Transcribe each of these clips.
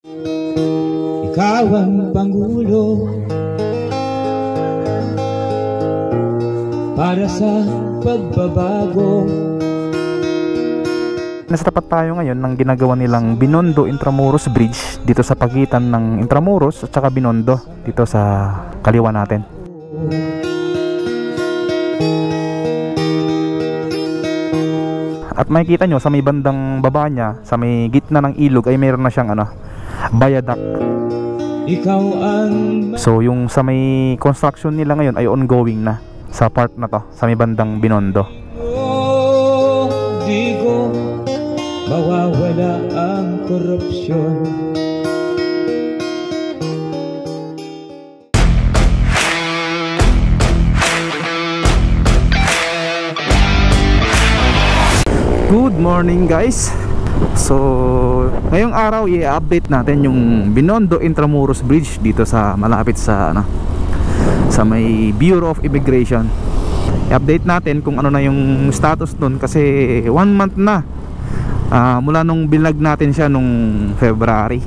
Ikaw ang Pangulo para sa pagbabago. Nasa tapat tayo ngayon ng ginagawa nilang Binondo Intramuros Bridge dito sa pagitan ng Intramuros at saka Binondo dito sa kaliwa natin. At makikita nyo sa may bandang baba niya, sa may gitna ng ilog ay mayroon na siyang viaduct. Ikaw ang So yung sa may construction nila ngayon ay ongoing na sa part na to, sa may bandang Binondo. di ko mawawala ang korupsyon. Good morning guys. So ngayong araw i-update natin yung Binondo Intramuros Bridge dito sa malapit sa sa may Bureau of Immigration. I-update natin kung ano na yung status nun kasi 1 month na mula nung binlag natin siya nung February.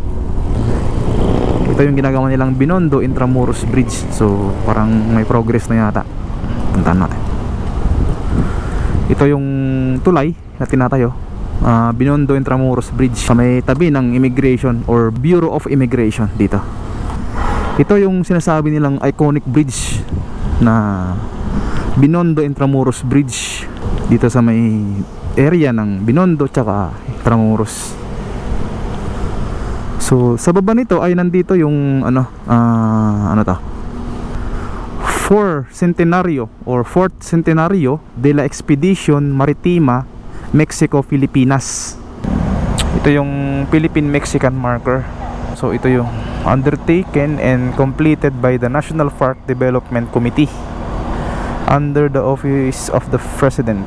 Ito yung ginagawa nilang Binondo Intramuros Bridge. So parang may progress na yata. Puntahan natin. Ito yung tulay na tinatayo, Binondo Intramuros Bridge sa may tabi ng Immigration or Bureau of Immigration dito. Ito yung sinasabi nilang iconic bridge na Binondo Intramuros Bridge dito sa may area ng Binondo tsaka Intramuros. So sa baba nito ay nandito yung ano to, 4th Centenario or 4th Centenario de la Expedition Maritima Mexico-Filipinas. Ito yung Philippine-Mexican marker. So ito yung undertaken and completed by the National Park Development Committee under the Office of the President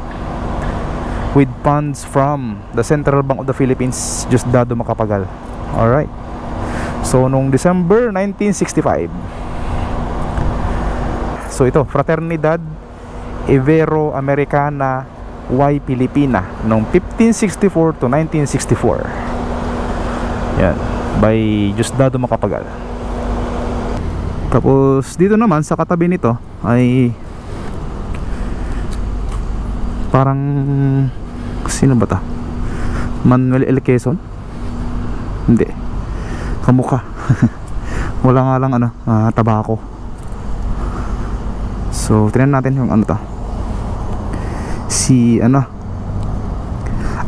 with funds from the Central Bank of the Philippines, Diosdado Macapagal. Alright. So noong December 1965. So ito, Fraternidad Ibero Americana y Filipina noong 1564 to 1964. Yan, by Diosdado Macapagal. Tapos dito naman sa katabi nito ay parang sino ba ta? Manuel L. Quezon? Hindi, kamukha. Wala nga lang tabako. So tingnan natin yung to, si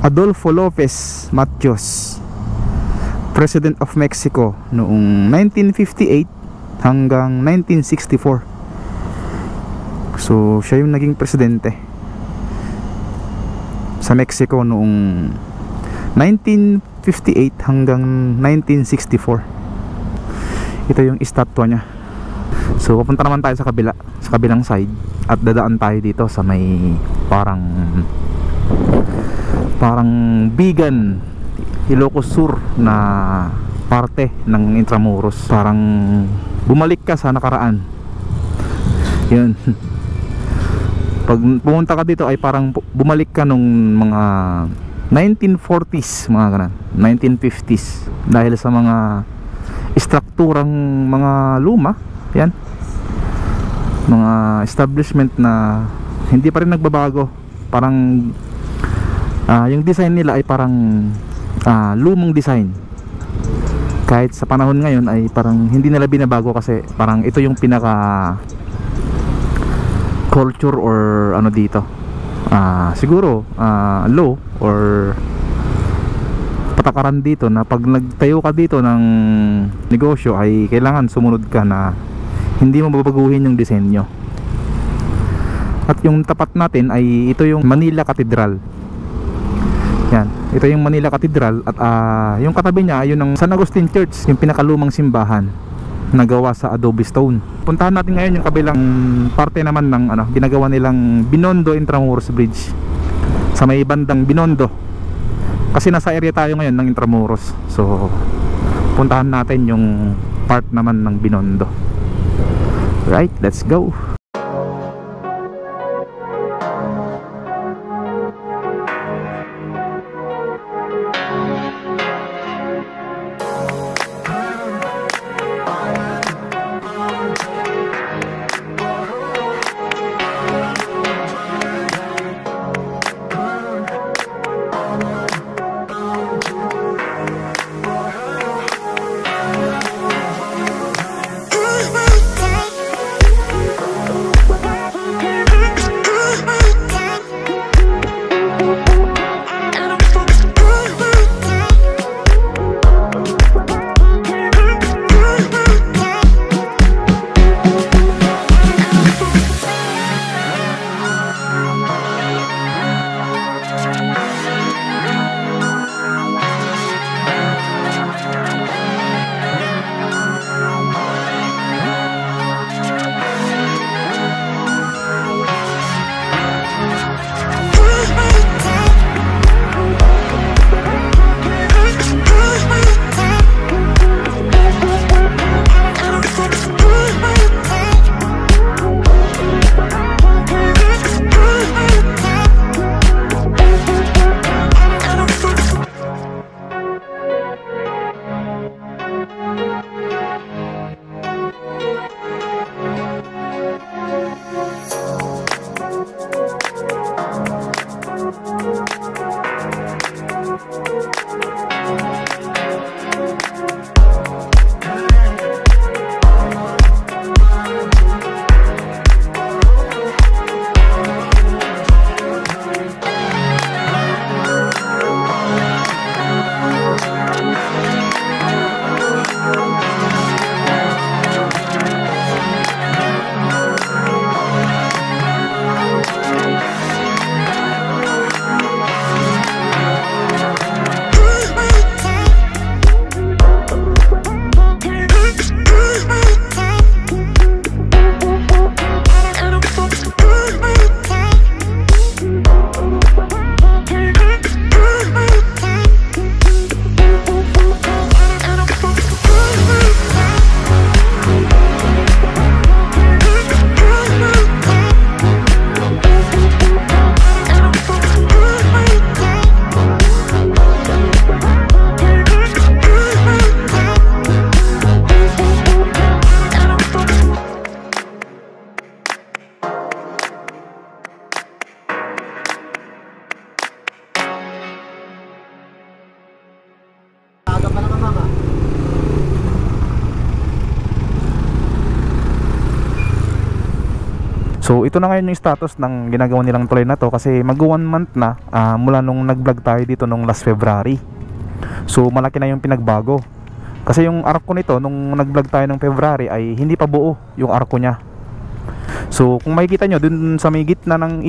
Adolfo Lopez Mateos, President of Mexico noong 1958 hanggang 1964. So siya yung naging presidente sa Mexico noong 1958 hanggang 1964. Ito yung estatwa niya. So pupunta naman tayo sa kabilang side at dadaan tayo dito sa may parang Bigan, Ilocos Sur na parte ng Intramuros. Parang bumalik ka sa nakaraan. Yun. Pag pumunta ka dito ay parang bumalik ka nung mga 1940s, mga ganun, 1950s, dahil sa mga strukturang mga luma. Yan, mga establishment na hindi pa rin nagbabago. Parang yung design nila ay parang lumang design. Kahit sa panahon ngayon ay parang hindi nila binabago kasi parang ito yung pinaka culture or dito. Siguro law or patakaran dito na pag nagtayo ka dito ng negosyo ay kailangan sumunod ka na hindi mo babaguhin yung disenyo. At yung tapat natin ay ito yung Manila Cathedral. Yan, ito yung Manila Cathedral. At yung katabi niya ay yun ng San Agustin Church, yung pinakalumang simbahan na gawa sa adobe stone. Puntahan natin ngayon yung kabilang parte naman ng ginagawa nilang Binondo Intramuros Bridge sa may bandang Binondo, kasi nasa area tayo ngayon ng Intramuros. So puntahan natin yung part naman ng Binondo. Right, let's go. So ito na ngayon yung status ng ginagawa nilang tulay na to, kasi mag 1 month na mula nung nag-vlog tayo dito nung last February. So malaki na yung pinagbago, kasi yung arko nito nung nag-vlog tayo ng February ay hindi pa buo yung arko niya. So kung makikita nyo dun sa may gitna ng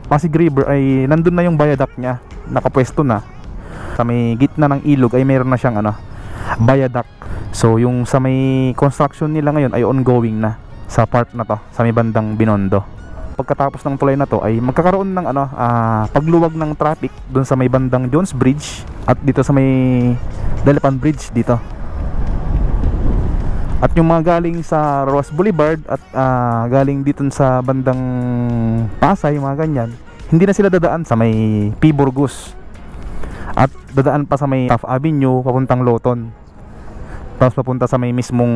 Pasig River ay nandun na yung viaduct nya, nakapwesto na. Sa may gitna ng ilog ay meron na siyang viaduct. So yung sa may construction nila ngayon ay ongoing na sa part na to, sa may bandang Binondo. Pagkatapos ng tulay na to ay magkakaroon ng pagluwag ng traffic dun sa may bandang Jones Bridge at dito sa may Dalapan Bridge dito. At yung mga galing sa Roas Boulevard at galing dito sa bandang Pasay, mga ganyan, hindi na sila dadaan sa may P. Burgos at dadaan pa sa may Taft Avenue papuntang Loton, tapos papunta sa may mismong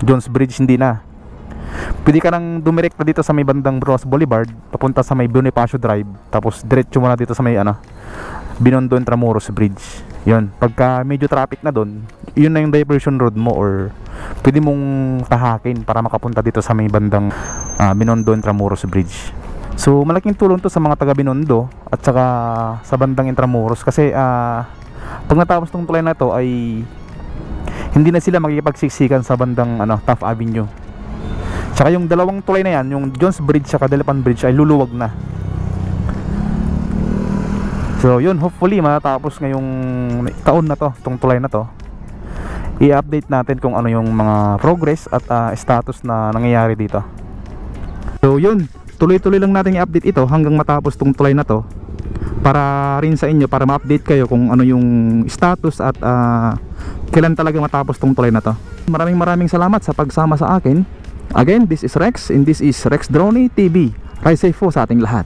Jones Bridge. Hindi na pwede ka nang dumirekta dito sa may bandang Roas Boulevard papunta sa may Bonifacio Drive, tapos diretso mo na dito sa may Binondo Intramuros Bridge. Yun, pagka medyo traffic na doon, yun na yung diversion road mo, or pwede mong tahakin para makapunta dito sa may bandang Binondo Intramuros Bridge. So malaking tulong to sa mga taga Binondo at saka sa bandang Intramuros, kasi pag natapos tong tulay na to ay hindi na sila makikipagsiksikan sa bandang Taft Avenue. Tsaka yung dalawang tulay na yan, yung Jones Bridge at Dalapan Bridge, ay luluwag na. So yun, hopefully matatapos ngayong taon na to, tong tulay na to. I-update natin kung ano yung mga progress at status na nangyayari dito. So yun, tuloy-tuloy lang natin i-update ito hanggang matapos tong tulay na to, para rin sa inyo, para ma-update kayo kung ano yung status at kailan talaga matapos tong tulay na to. Maraming salamat sa pagsama sa akin. Again, this is Rex and this is Rex Droney TV. Ride safe po sa ating lahat.